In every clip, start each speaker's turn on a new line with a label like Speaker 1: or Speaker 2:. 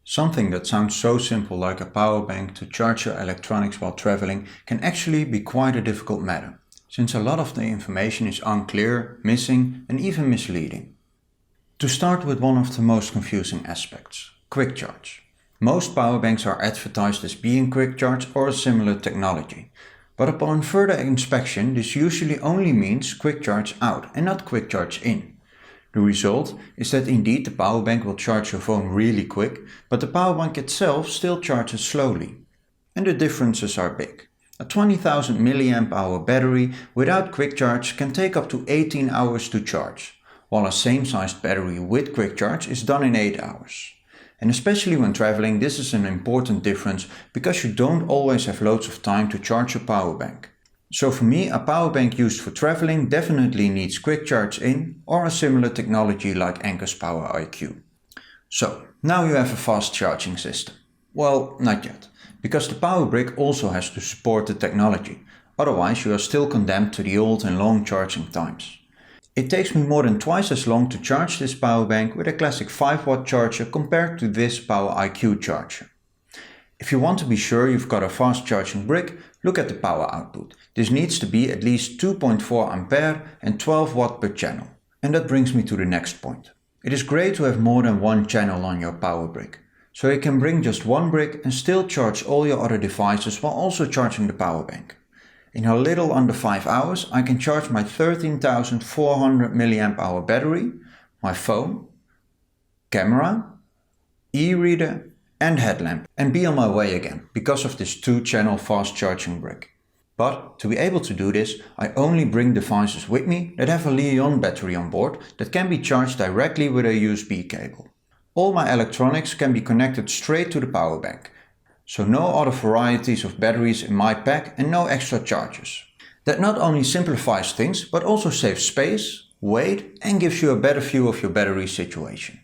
Speaker 1: Something that sounds so simple like a power bank to charge your electronics while traveling can actually be quite a difficult matter, since a lot of the information is unclear, missing and even misleading. To start with one of the most confusing aspects, quick charge. Most power banks are advertised as being quick charge or a similar technology, but upon further inspection this usually only means quick charge out and not quick charge in. The result is that indeed the power bank will charge your phone really quick, but the power bank itself still charges slowly. And the differences are big. A 20,000 mAh battery without quick charge can take up to 18 hours to charge, while a same-sized battery with quick charge is done in 8 hours. And especially when traveling, this is an important difference because you don't always have loads of time to charge your power bank. So for me, a power bank used for traveling definitely needs quick charge in or a similar technology like Anker's PowerCore. So, now you have a fast charging system. Well, not yet, because the power brick also has to support the technology, otherwise you are still condemned to the old and long charging times. It takes me more than twice as long to charge this power bank with a classic 5-watt charger compared to this PowerCore charger. If you want to be sure you've got a fast charging brick, look at the power output. This needs to be at least 2.4 ampere and 12 watt per channel. And that brings me to the next point. It is great to have more than one channel on your power brick. So you can bring just one brick and still charge all your other devices while also charging the power bank. In a little under 5 hours I can charge my 13,400 mAh battery, my phone, camera, e-reader and headlamp and be on my way again because of this 2-channel fast charging brick. But to be able to do this, I only bring devices with me that have a Li-ion battery on board that can be charged directly with a USB cable. All my electronics can be connected straight to the power bank, so no other varieties of batteries in my pack and no extra chargers. That not only simplifies things but also saves space, weight and gives you a better view of your battery situation.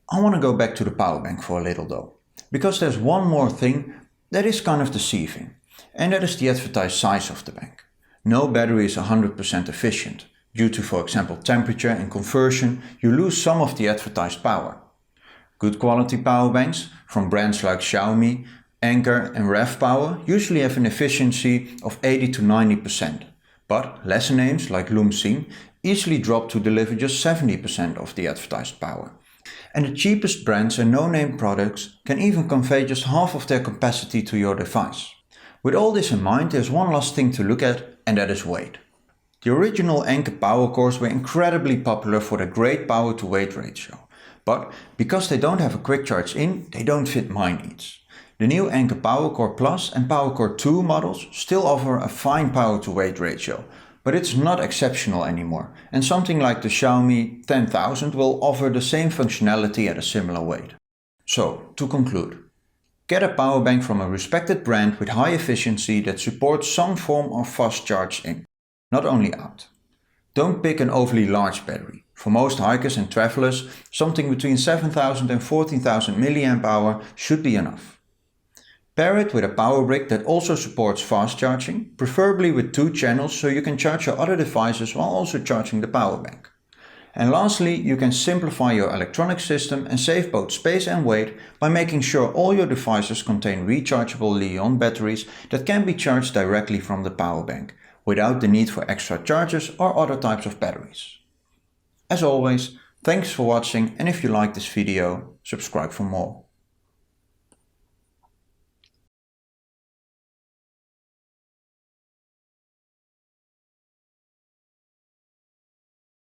Speaker 1: I want to go back to the power bank for a little though, because there's one more thing that is kind of deceiving, and that is the advertised size of the bank. No battery is 100% efficient. Due to, for example, temperature and conversion, you lose some of the advertised power. Good quality power banks from brands like Xiaomi, Anker and Rev Power usually have an efficiency of 80 to 90%, but lesser names like Lumsin easily drop to deliver just 70% of the advertised power. And the cheapest brands and no-name products can even convey just half of their capacity to your device. With all this in mind, there's one last thing to look at, and that is weight. The original Anker PowerCores were incredibly popular for their great power to weight ratio, but because they don't have a quick charge in, they don't fit my needs. The new Anker PowerCore Plus and PowerCore 2 models still offer a fine power to weight ratio, but it's not exceptional anymore, and something like the Xiaomi 10000 will offer the same functionality at a similar weight. So, to conclude, get a power bank from a respected brand with high efficiency that supports some form of fast charge in, not only out. Don't pick an overly large battery. For most hikers and travelers, something between 7,000 and 14,000 mAh should be enough. Pair it with a power brick that also supports fast charging, preferably with 2 channels so you can charge your other devices while also charging the power bank. And lastly, you can simplify your electronic system and save both space and weight by making sure all your devices contain rechargeable Li-ion batteries that can be charged directly from the power bank, without the need for extra chargers or other types of batteries. As always, thanks for watching, and if you like this video, subscribe for more.